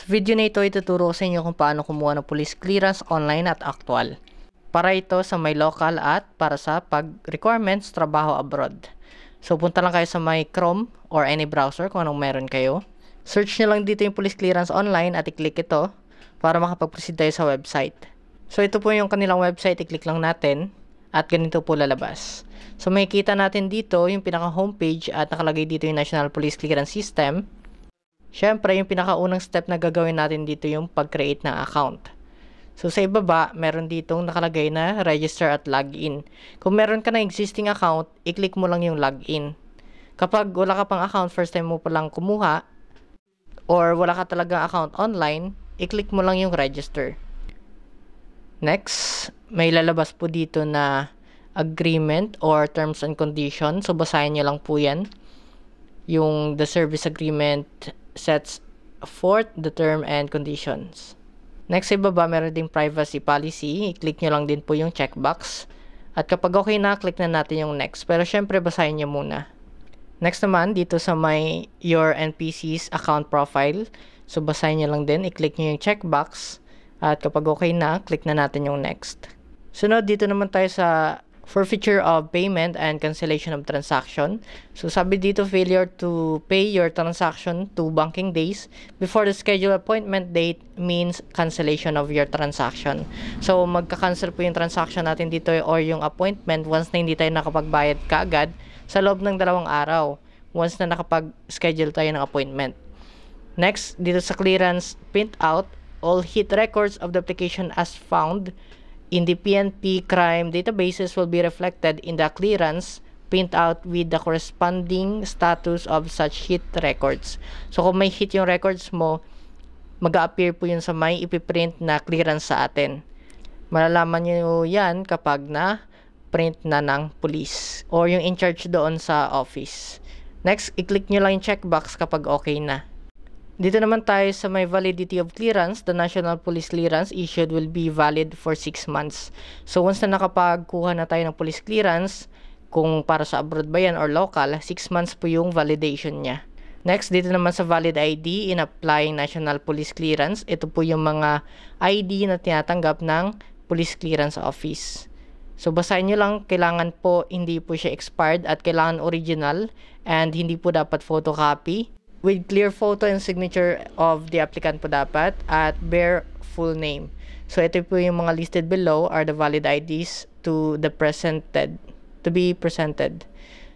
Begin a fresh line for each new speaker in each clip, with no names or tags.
Sa video na ito, ituturo ko sa inyo kung paano kumuha ng police clearance online at actual. Para ito sa may local at para sa pag-requirements trabaho abroad. So, punta lang kayo sa may Chrome or any browser kung anong meron kayo. Search nyo lang dito yung police clearance online at i-click ito para makapag-proceed tayo sa website. So, ito po yung kanilang website. I-click lang natin at ganito po lalabas. So, makikita natin dito yung pinaka-homepage at nakalagay dito yung National Police Clearance System. Siyempre, yung pinakaunang step na gagawin natin dito yung pag-create ng account. So, sa ibaba, meron ditong nakalagay na register at login. Kung meron ka na existing account, i-click mo lang yung login. Kapag wala ka pang account, first time mo palang kumuha, or wala ka talagang account online, i-click mo lang yung register. Next, may lalabas po dito na agreement or terms and conditions. So, basahin nyo lang po yan. Yung the service agreement sets forth the term and conditions. Next, sa ibaba, meron ding privacy policy. I-click nyo lang din po yung checkbox. At kapag okay na, click na natin yung next. Pero syempre, basahin nyo muna. Next naman, dito sa may your NPC's account profile. So, basahin nyo lang din. I-click nyo yung checkbox. At kapag okay na, click na natin yung next. Sunod, dito naman tayo sa forfeiture of payment and cancellation of transaction. So, sabi dito, failure to pay your transaction 2 banking days before the scheduled appointment date means cancellation of your transaction. So, magka-cancel po yung transaction natin dito or yung appointment once na hindi tayo nakapagbayad kaagad sa loob ng 2 araw once na nakapag-schedule tayo ng appointment. Next, dito sa clearance printout, all hit records of the application as found in the PNP crime databases will be reflected in the clearance printout with the corresponding status of such hit records. So, kung may hit yung records mo, mag-a-appear po yun sa may ipiprint na clearance sa atin. Malalaman nyo yan kapag na-print na ng police or yung in charge doon sa office. Next, i-click nyo lang yung checkbox kapag okay na. Dito naman tayo sa may validity of clearance. The National Police Clearance issued will be valid for 6 months. So, once na nakapagkuha na tayo ng police clearance, kung para sa abroad ba yan or local, 6 months po yung validation niya. Next, dito naman sa valid ID in applying National Police Clearance. Ito po yung mga ID na tinatanggap ng Police Clearance Office. So, basahin nyo lang, kailangan po hindi po siya expired at kailangan original and hindi po dapat photocopy. With clear photo and signature of the applicant po dapat at bear full name. So, ito po yung mga listed below are the valid IDs to be presented.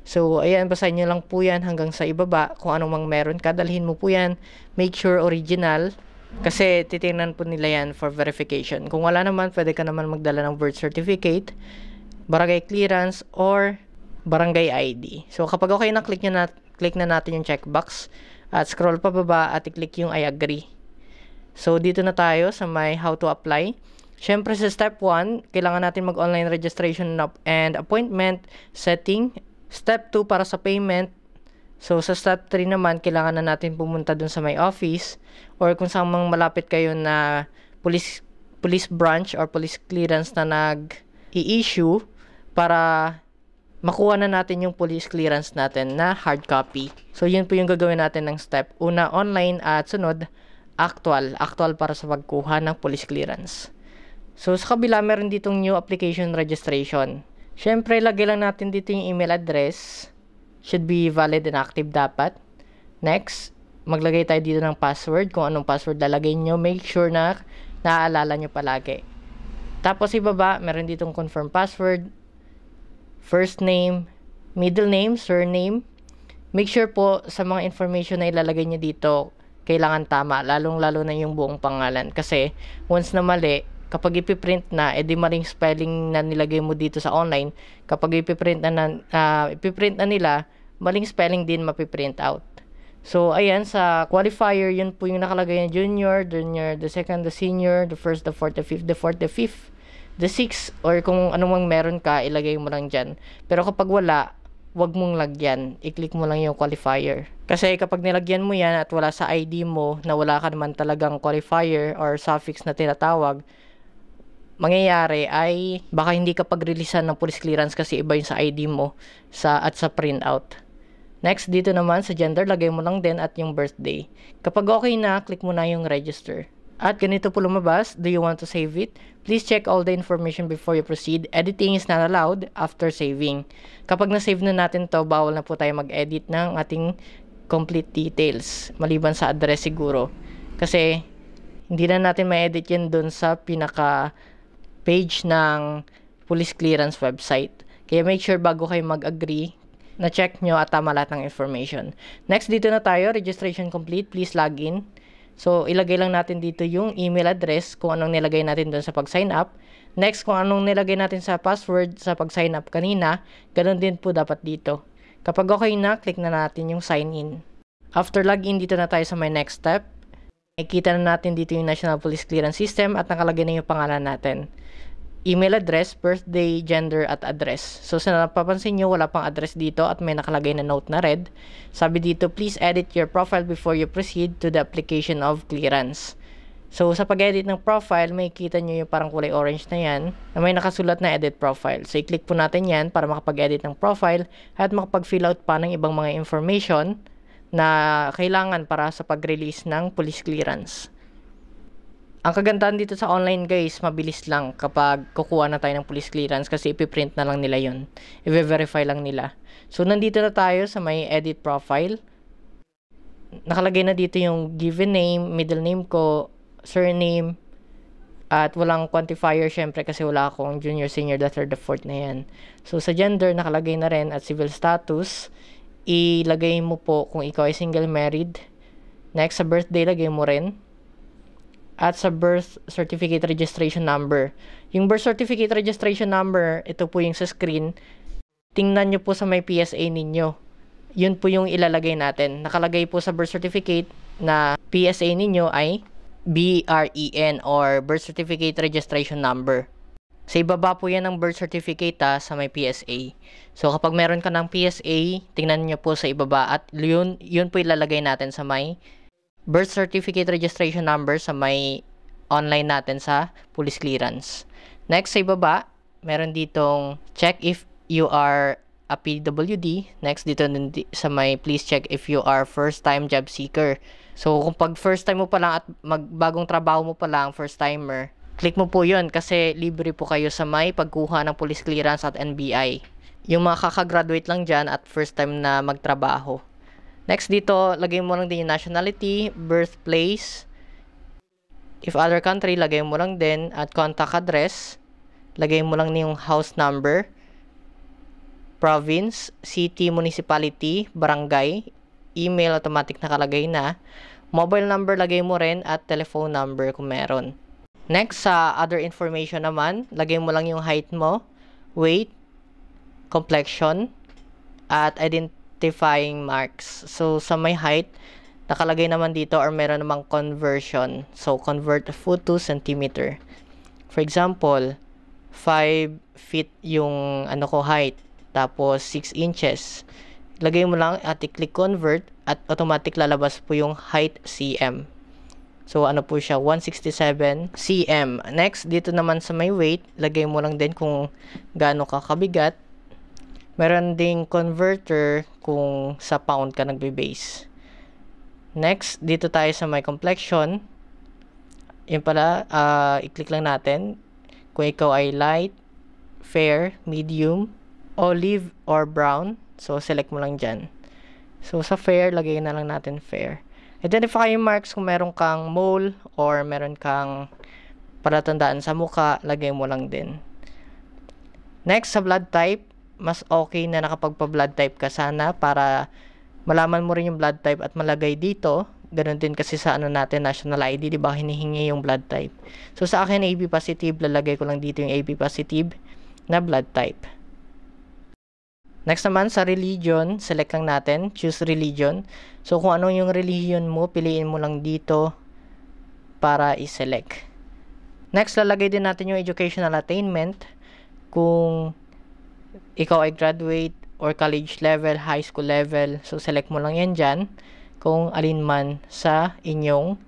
So, ayan, basahin nyo lang po yan hanggang sa ibaba. Kung anong mang meron ka, dalhin mo po yan. Make sure original kasi titingnan po nila yan for verification. Kung wala naman, pwede ka naman magdala ng birth certificate, barangay clearance, or barangay ID. So, kapag okay na, click na natin yung checkbox. At scroll pa baba at i-click yung I agree. So, dito na tayo sa may how to apply. Siyempre sa step 1, kailangan natin mag-online registration and appointment setting. Step 2 para sa payment. So, sa step 3 naman, kailangan na natin pumunta dun sa may office or kung saan mang malapit kayo na police branch or police clearance na nag-i-issue para makuha na natin yung police clearance natin na hard copy. So, yun po yung gagawin natin ng step. Una, online at sunod, actual. Actual para sa pagkuha ng police clearance. So, sa kabila, meron ditong new application registration. Siyempre, lagay lang natin dito yung email address. Should be valid and active dapat. Next, maglagay tayo dito ng password. Kung anong password lalagay nyo, make sure na naaalala nyo palagi. Tapos, ibaba, meron ditong confirm password, first name, middle name, surname. Make sure po sa mga information na ilalagay nyo dito, kailangan tama, lalong-lalo na yung buong pangalan. Kasi, once na mali, kapag ipiprint na, edi maling spelling na nilagay mo dito sa online, kapag ipiprint na nila, maling spelling din mapiprint out. So, ayan, sa qualifier, yun po yung nakalagay na junior, the second, the senior, the first, the fourth, the fifth, the fourth, the fifth, the 6 or kung anong meron ka, ilagay mo lang dyan. Pero kapag wala, wag mong lagyan. I-click mo lang yung qualifier. Kasi kapag nilagyan mo yan at wala sa ID mo na wala ka naman talagang qualifier or suffix na tinatawag, mangyayari ay baka hindi ka pag-releasean ng police clearance kasi iba yung sa ID mo at sa printout. Next, dito naman sa gender, lagay mo lang din at yung birthday. Kapag okay na, click mo na yung register. At ganito po lumabas. Do you want to save it? Please check all the information before you proceed. Editing is not allowed after saving. Kapag na-save na natin to, bawal na po tayo mag-edit ng ating complete details. Maliban sa address siguro. Kasi hindi na natin ma-edit yan dun sa pinaka page ng police clearance website. Kaya make sure bago kayo mag-agree, na-check nyo at tama lahat ng information. Next, dito na tayo. Registration complete. Please log in. So, ilagay lang natin dito yung email address kung anong nilagay natin doon sa pag-sign up. Next, kung anong nilagay natin sa password sa pag-sign up kanina, ganun din po dapat dito. Kapag okay na, click na natin yung sign in. After login, dito na tayo sa my next step. Nakikita na natin dito yung National Police Clearance System at nakalagay na yung pangalan natin. Email address, birthday, gender, at address. So, sa napapansin nyo, wala pang address dito at may nakalagay na note na red. Sabi dito, please edit your profile before you proceed to the application of clearance. So, sa pag-edit ng profile, may kita nyo yung parang kulay orange na yan na may nakasulat na edit profile. So, i-click po natin yan para makapag-edit ng profile at makapag-fill out pa ng ibang mga information na kailangan para sa pag-release ng police clearance. Ang kagandahan dito sa online guys, mabilis lang kapag kukuha na tayo ng police clearance kasi ipiprint na lang nila yun. I-verify lang nila. So, nandito na tayo sa may edit profile. Nakalagay na dito yung given name, middle name ko, surname, at walang quantifier syempre kasi wala akong junior, senior, the third, the fourth na yan. So, sa gender, nakalagay na rin at civil status, ilagay mo po kung ikaw ay single, married. Next, sa birthday, lagay mo rin. At sa birth certificate registration number. Yung birth certificate registration number, ito po yung sa screen. Tingnan nyo po sa may PSA ninyo. Yun po yung ilalagay natin. Nakalagay po sa birth certificate na PSA ninyo ay BREN or birth certificate registration number. Sa ibaba po yan ng birth certificate sa may PSA. So kapag meron ka ng PSA, tingnan nyo po sa ibaba at yun po ilalagay natin sa may birth certificate registration number sa may online natin sa police clearance. Next, sa ibaba, meron ditong check if you are a PWD. Next, dito sa may please check if you are first-time job seeker. So, kung pag first time mo pa lang at magbagong trabaho mo pa lang, first timer, click mo po yun kasi libre po kayo sa may pagkuha ng police clearance at NBI. Yung mga kakagraduate lang dyan at first time na magtrabaho. Next dito, lagay mo lang din yung nationality, birthplace. If other country, lagay mo lang din. At contact address, lagay mo lang yung house number. Province, city, municipality, barangay. Email, automatic nakalagay na. Mobile number, lagay mo rin. At telephone number kung meron. Next, sa other information naman, lagay mo lang yung height mo, weight, complexion, at identifying marks. So, sa may height, nakalagay naman dito or meron namang conversion. So, convert foot to centimeter. For example, 5 feet yung height. Tapos, 6 inches. Lagay mo lang at i-click convert at automatic lalabas po yung height cm. So, po siya? 167 cm. Next, dito naman sa may weight, lagay mo lang din kung gaano ka kabigat. Meron ding converter kung sa pound ka nagbe-base. Next, dito tayo sa my complexion. Yun pala, i-click lang natin kung ikaw ay light, fair, medium, olive, or brown. So, select mo lang dyan. So, sa fair, lagay na lang natin fair. Identifying marks kung meron kang mole or meron kang palatandaan sa muka, lagay mo lang din. Next, sa blood type, mas okay na nakapagpa-blood type ka sana para malaman mo rin yung blood type at malagay dito. Ganun din kasi sa natin, national ID, di ba, hinihingi yung blood type. So, sa akin, AB positive, lalagay ko lang dito yung AB positive na blood type. Next naman, sa religion, select lang natin, choose religion. So, kung anong yung religion mo, piliin mo lang dito para i-select. Next, lalagay din natin yung educational attainment. Kung ikaw ay graduate or college level, high school level, so select mo lang yan dyan kung alin man sa inyong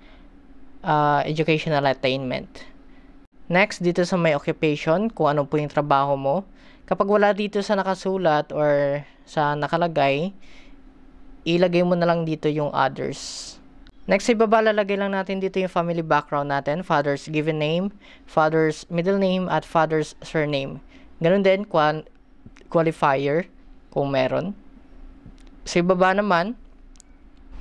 educational attainment. Next, dito sa may occupation, kung ano po yung trabaho mo. Kapag wala dito sa nakasulat or sa nakalagay, ilagay mo na lang dito yung others. Next, sa ibaba, lalagay lang natin dito yung family background natin, father's given name, father's middle name, at father's surname. Ganun din, qualifier, kung meron. Sa ibaba naman,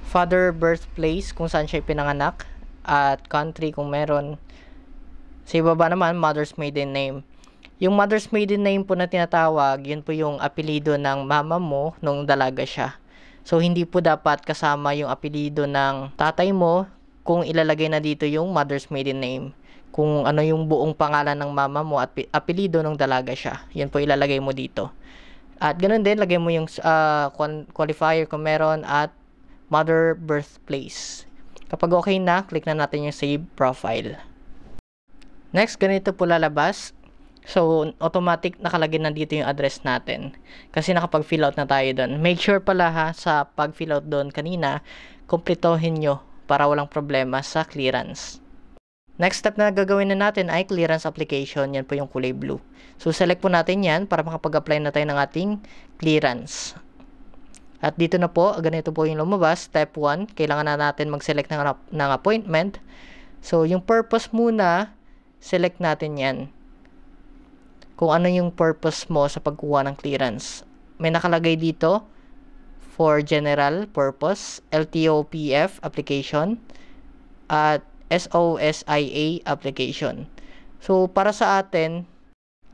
father birthplace, kung saan siya pinanganak, at country, kung meron. Sa ibaba naman, mother's maiden name. Yung mother's maiden name po na tinatawag, yun po yung apelido ng mama mo nung dalaga siya. So, hindi po dapat kasama yung apelido ng tatay mo kung ilalagay na dito yung mother's maiden name. Kung ano yung buong pangalan ng mama mo at apelido nung dalaga siya. Yun po ilalagay mo dito. At ganun din, lagay mo yung qualifier kung meron at mother birthplace. Kapag okay na, click na natin yung save profile. Next, ganito po lalabas. So, automatic nakalagay na dito yung address natin. Kasi nakapag-fill out na tayo doon. Make sure pala ha, sa pag-fill out doon kanina, kumpletohin nyo para walang problema sa clearance. Next step na gagawin na natin ay clearance application. Yan po yung kulay blue. So, select po natin yan para makapag-apply na tayo ng ating clearance. At dito na po, ganito po yung lumabas. Step 1, kailangan na natin mag-select ng appointment. So, yung purpose muna, select natin yan. Kung ano yung purpose mo sa pagkuha ng clearance. May nakalagay dito for general purpose, LTO-PF application, at SOSIA application. So, para sa atin,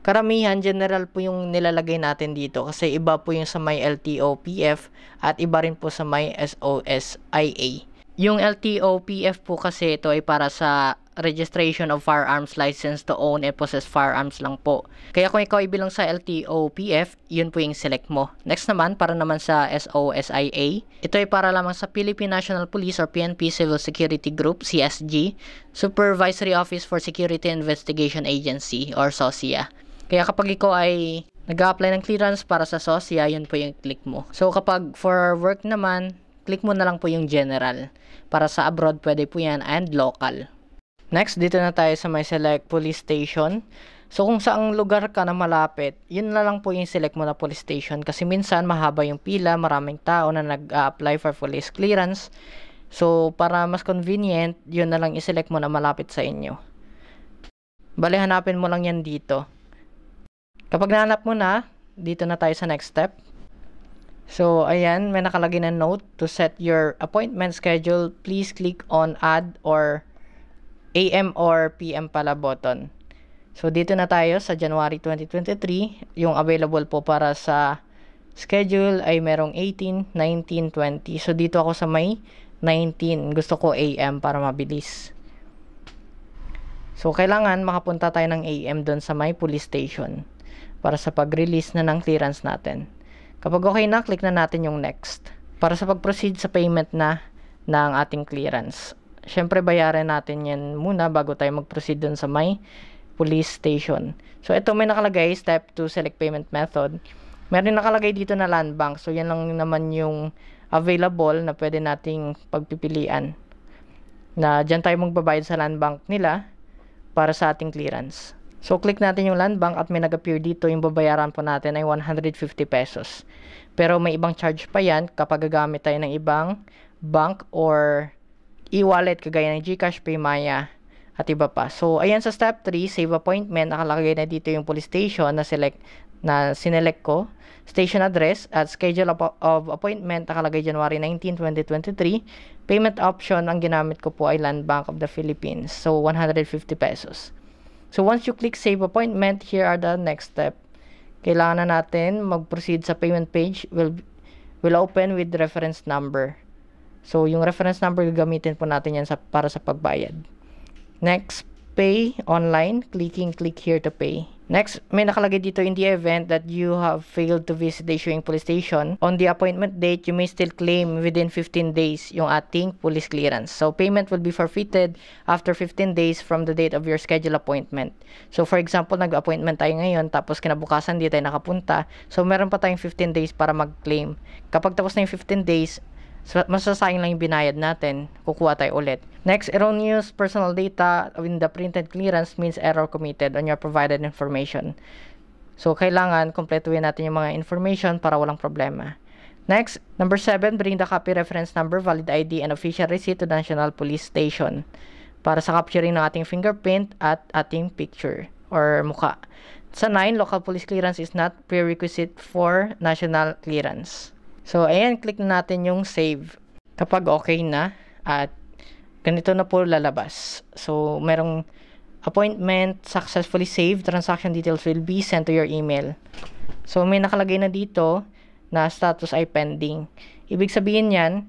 karamihan general po yung nilalagay natin dito kasi iba po yung sa may LTO-PF at iba rin po sa may SOSIA. Yung LTO-PF po kasi ito ay para sa registration of firearms license to own and possess firearms lang po. Kaya kung ikaw ibilang sa LTO-PF, yun po yung select mo. Next naman, para naman sa SOSIA, ito ay para lamang sa Philippine National Police or PNP Civil Security Group, CSG, Supervisory Office for Security Investigation Agency or SOSIA. Kaya kapag ikaw ay nag-a-apply ng clearance para sa SOSIA, yun po yung click mo. So kapag for work naman, click mo na lang po yung general. Para sa abroad, pwede po yan and local. Next, dito na tayo sa may select police station. So, kung saang lugar ka na malapit, yun na lang po yung select mo na police station. Kasi minsan, mahaba yung pila, maraming tao na nag-apply for police clearance. So, para mas convenient, yun na lang i-select mo na malapit sa inyo. Bale, hanapin mo lang yan dito. Kapag nahanap mo na, dito na tayo sa next step. So, ayan, may nakalagay na note. To set your appointment schedule, please click on add or AM or PM pala button. So, dito na tayo sa January 2023. Yung available po para sa schedule ay merong 18, 19, 20. So, dito ako sa may 19. Gusto ko AM para mabilis. So, kailangan makapunta tayo ng AM doon sa may police station para sa pag-release na ng clearance natin. Kapag okay na, click na natin yung next. Para sa pag-proceed sa payment na ng ating clearance. Siyempre, bayaran natin yan muna bago tayo mag-proceed dun sa may police station. So, ito may nakalagay, step 2, select payment method. Meron nakalagay dito na land bank. So, yan lang naman yung available na pwede nating pagpipilian. Na dyan tayo magbabayad sa land bank nila para sa ating clearance. So, click natin yung land bank at may nag-appear dito. Yung babayaran po natin ay 150 pesos. Pero may ibang charge pa yan kapag gagamit tayo ng ibang bank or e-wallet kagaya ng GCash, Paymaya at iba pa. So, ayan sa step 3, save appointment. Nakalagay na dito yung police station na sinelect ko. Station address at schedule of appointment. Nakalagay January 19, 2023. Payment option, ang ginamit ko po ay Land Bank of the Philippines. So, 150 pesos. So, once you click save appointment, here are the next step. Kailangan na natin mag-proceed sa payment page. Will open with reference number. So, yung reference number, gagamitin po natin yan para sa pagbayad. Next, pay online. Click here to pay. Next, may nakalagay dito, in the event that you have failed to visit the issuing police station, on the appointment date, you may still claim within 15 days yung ating police clearance. So, payment will be forfeited after 15 days from the date of your scheduled appointment. So, for example, nag-appointment tayo ngayon, tapos kinabukasan di tayo nakapunta. So, meron pa tayong 15 days para mag-claim. Kapag tapos na yung 15 days, masasayang lang yung binayad natin, kukuha tayo ulit. Next, erroneous personal data in the printed clearance means error committed on your provided information. So, kailangan kompletuhin natin yung mga information para walang problema. Next, number 7, bring the copy reference number, valid ID, and official receipt to the National Police Station para sa capturing ng ating fingerprint at ating picture or mukha. Sa 9, local police clearance is not prerequisite for national clearance. So, ayan, click na natin yung save. Kapag okay na at ganito na po lalabas. So, merong appointment successfully saved, transaction details will be sent to your email. So, may nakalagay na dito na status ay pending. Ibig sabihin yan,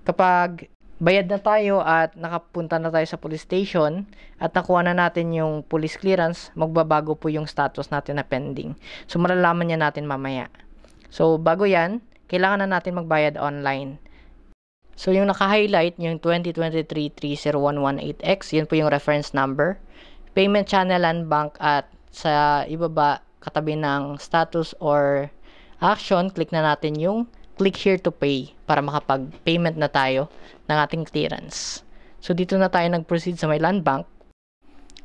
kapag bayad na tayo at nakapunta na tayo sa police station at nakuha na natin yung police clearance, magbabago po yung status natin na pending. So, malalaman niya natin mamaya. So, bago yan, kailangan na natin magbayad online. So, yung naka-highlight, yung 2023-30118X, yun po yung reference number. Payment channel and bank at sa ibaba, katabi ng status or action, click na natin yung click here to pay para makapag-payment na tayo ng ating clearance. So, dito na tayo nag-proceed sa my land bank.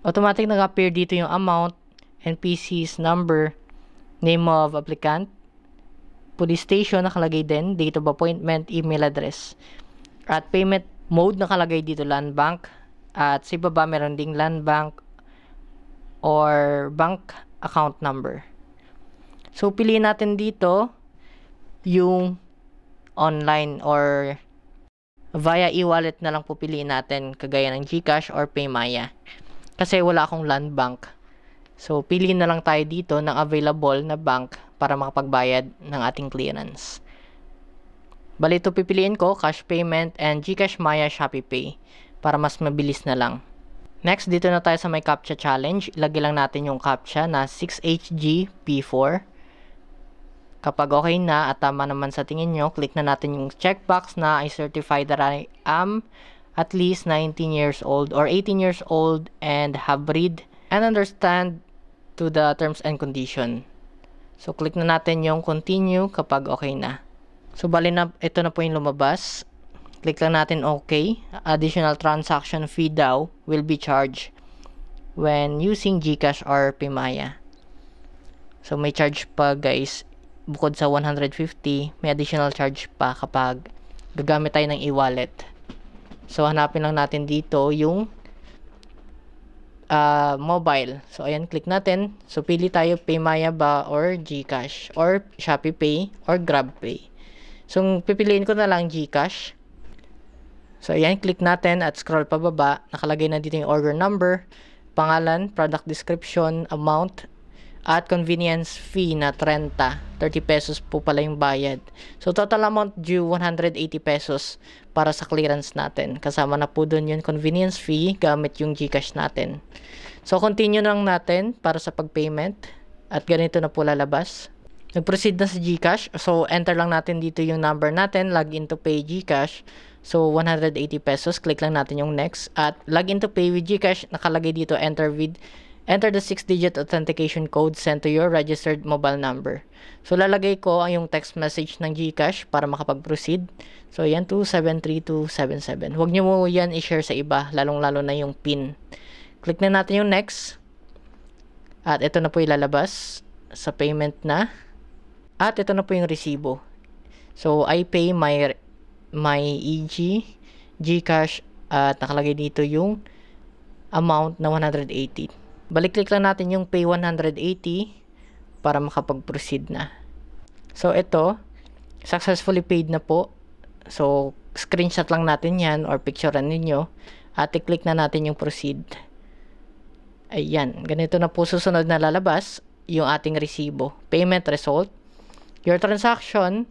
Automatic nag-appear dito yung amount, NPC's number, name of applicant, police station nakalagay din, date of appointment, email address. At payment mode nakalagay dito land bank. At sa ibaba meron ding land bank or bank account number. So, piliin natin dito yung online or via e-wallet na lang po piliin natin kagaya ng GCash or Paymaya. Kasi wala akong land bank. So, piliin na lang tayo dito ng available na bank para makapagbayad ng ating clearance. Bali ito pipiliin ko, cash payment and GCash, Maya, Shopee Pay para mas mabilis na lang. Next, dito na tayo sa may CAPTCHA challenge. Ilagay lang natin yung CAPTCHA na 6HGP4. Kapag okay na at tama naman sa tingin nyo, click na natin yung checkbox na I certify that I am at least 19 years old or 18 years old and have read and understand to the terms and condition. So, click na natin yung continue kapag okay na. So, bali na, ito na po yung lumabas. Click lang natin okay. Additional transaction fee daw will be charged when using GCash or Paymaya. So, may charge pa guys. Bukod sa 150, may additional charge pa kapag gagamit tayo ng e-wallet. So, hanapin lang natin dito yung mobile. So, ayan, click natin. So, pili tayo Paymaya ba or GCash or Shopee Pay or GrabPay. So, pipiliin ko na lang GCash. So, ayan, click natin at scroll pababa. Nakalagay na dito yung order number, pangalan, product description, amount, at convenience fee na 30 pesos po pala yung bayad. So, total amount due 180 pesos para sa clearance natin. Kasama na po dun yung convenience fee gamit yung GCash natin. So, continue lang natin para sa pag-payment. At ganito na po lalabas. Nag-proceed na sa GCash. So, enter lang natin dito yung number natin. Log into pay GCash. So, 180 pesos. Click lang natin yung next. At log into pay with GCash. Nakalagay dito enter the 6-digit authentication code sent to your registered mobile number. So, lalagay ko yung text message ng GCash para makapag-proceed. So, yan 273277. Huwag nyo mo yan i-share sa iba. Lalong-lalo na yung PIN. Click na natin yung next. At ito na po ilalabas sa payment na. At ito na po yung resibo. So, I pay my EG, GCash, at nakalagay dito yung amount na 180. Balik-click lang natin yung pay 180 para makapag-proceed na. So, ito, successfully paid na po. So, screenshot lang natin yan or picturean ninyo at i-click na natin yung proceed. Ayan, ganito na po susunod na lalabas yung ating resibo. Payment result. Your transaction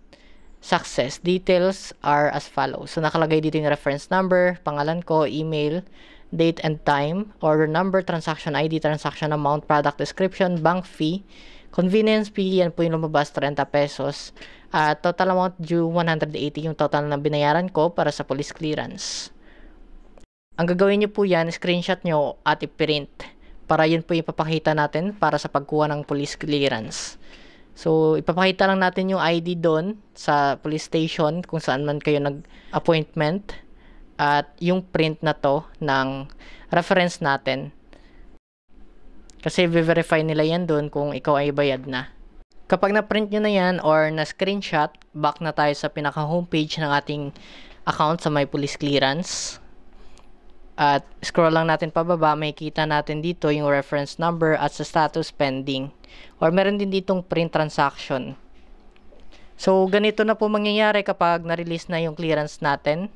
success details are as follows. So, nakalagay dito yung reference number, pangalan ko, email, date and time, order number, transaction ID, transaction amount, product description, bank fee, convenience fee, yan po yung lumabas, 30 pesos. At total amount due, 180 yung total na binayaran ko para sa police clearance. Ang gagawin nyo po yan, screenshot nyo at i-print para yun po yung ipapakita natin para sa pagkuha ng police clearance. So, ipapakita lang natin yung ID doon sa police station kung saan man kayo nag-appointment at yung print na to ng reference natin. Kasi verify nila yan doon kung ikaw ay bayad na. Kapag na-print nyo na yan or na-screenshot, back na tayo sa pinaka-homepage ng ating account sa My Police Clearance. At scroll lang natin pababa, may kita natin dito yung reference number at sa status pending. Or meron din ditong print transaction. So, ganito na po mangyayari kapag na-release na yung clearance natin.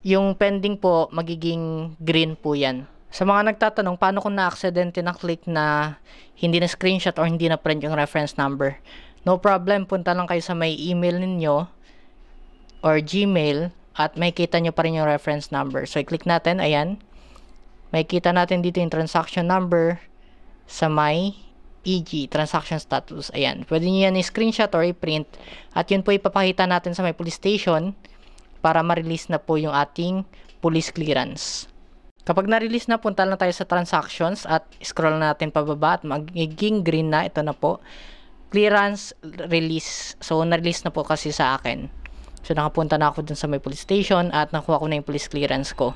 Yung pending po, magiging green po yan. Sa mga nagtatanong, paano kung na-aksidente na click na hindi na screenshot or hindi na print yung reference number? No problem, punta lang kayo sa may email ninyo or Gmail at may kita nyo pa rin yung reference number. So, i-click natin, ayan. May kita natin dito yung transaction number sa may EG, transaction status. Ayan, pwede nyo yan i-screenshot or i-print at yun po ipapakita natin sa may police station para ma-release na po yung ating police clearance. Kapag na-release na, punta lang tayo sa transactions at scroll natin pababa at magiging green na. Ito na po. Clearance release. So, na-release na po kasi sa akin. So, nakapunta na ako dun sa may police station at nakuha ko na yung police clearance ko.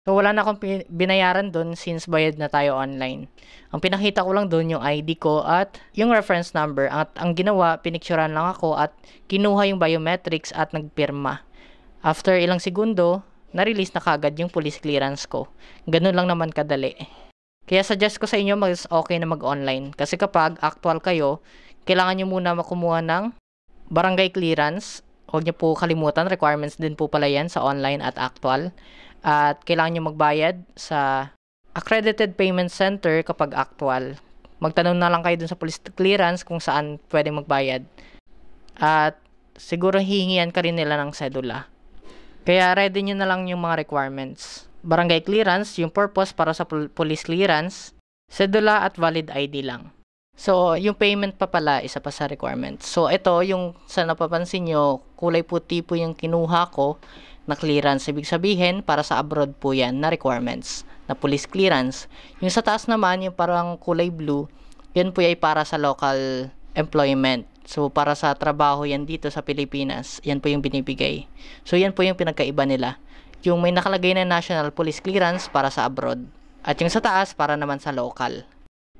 So, wala na akong binayaran dun since bayad na tayo online. Ang pinakita ko lang dun yung ID ko at yung reference number. At ang ginawa, pinicturean lang ako at kinuha yung biometrics at nagpirma. After ilang segundo, na-release na kagad yung police clearance ko. Ganun lang naman kadali. Kaya suggest ko sa inyo mas okay na mag-online. Kasi kapag actual kayo, kailangan nyo muna makumuha ng barangay clearance. Huwag nyo po kalimutan, requirements din po pala yan sa online at actual. At kailangan nyo magbayad sa accredited payment center kapag actual. Magtanong na lang kayo dun sa police clearance kung saan pwedeng magbayad. At siguro hihingian ka rin nila ng sedula. Kaya ready nyo na lang yung mga requirements. Barangay clearance, yung purpose para sa police clearance, sedula at valid ID lang. So, yung payment pa pala, isa pa sa requirements. So, ito, yung sa napapansin nyo, kulay puti po yung kinuha ko na clearance. Ibig sabihin, para sa abroad po yan na requirements, na police clearance. Yung sa taas naman, yung parang kulay blue, yun po ay para sa local employment. So, para sa trabaho yan dito sa Pilipinas, yan po yung binibigay. So, yan po yung pinagkaiba nila. Yung may nakalagay na national police clearance para sa abroad. At yung sa taas, para naman sa local.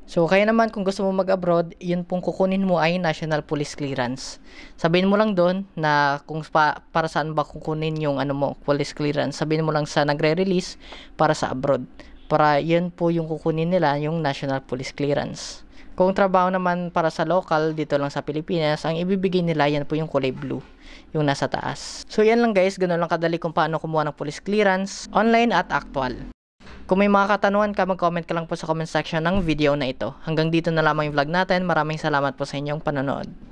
So, kaya naman kung gusto mo mag-abroad, yun pong kukunin mo ay national police clearance. Sabihin mo lang doon na kung para saan ba kukunin yung police clearance. Sabihin mo lang sa nagre-release para sa abroad. Para yun po yung kukunin nila, yung national police clearance. Kung trabaho naman para sa local, dito lang sa Pilipinas, ang ibibigay nila yan po yung kulay blue, yung nasa taas. So yan lang guys, ganun lang kadali kung paano kumuha ng police clearance, online at actual. Kung may mga katanungan ka, mag-comment ka lang po sa comment section ng video na ito. Hanggang dito na lamang yung vlog natin. Maraming salamat po sa inyong panonood.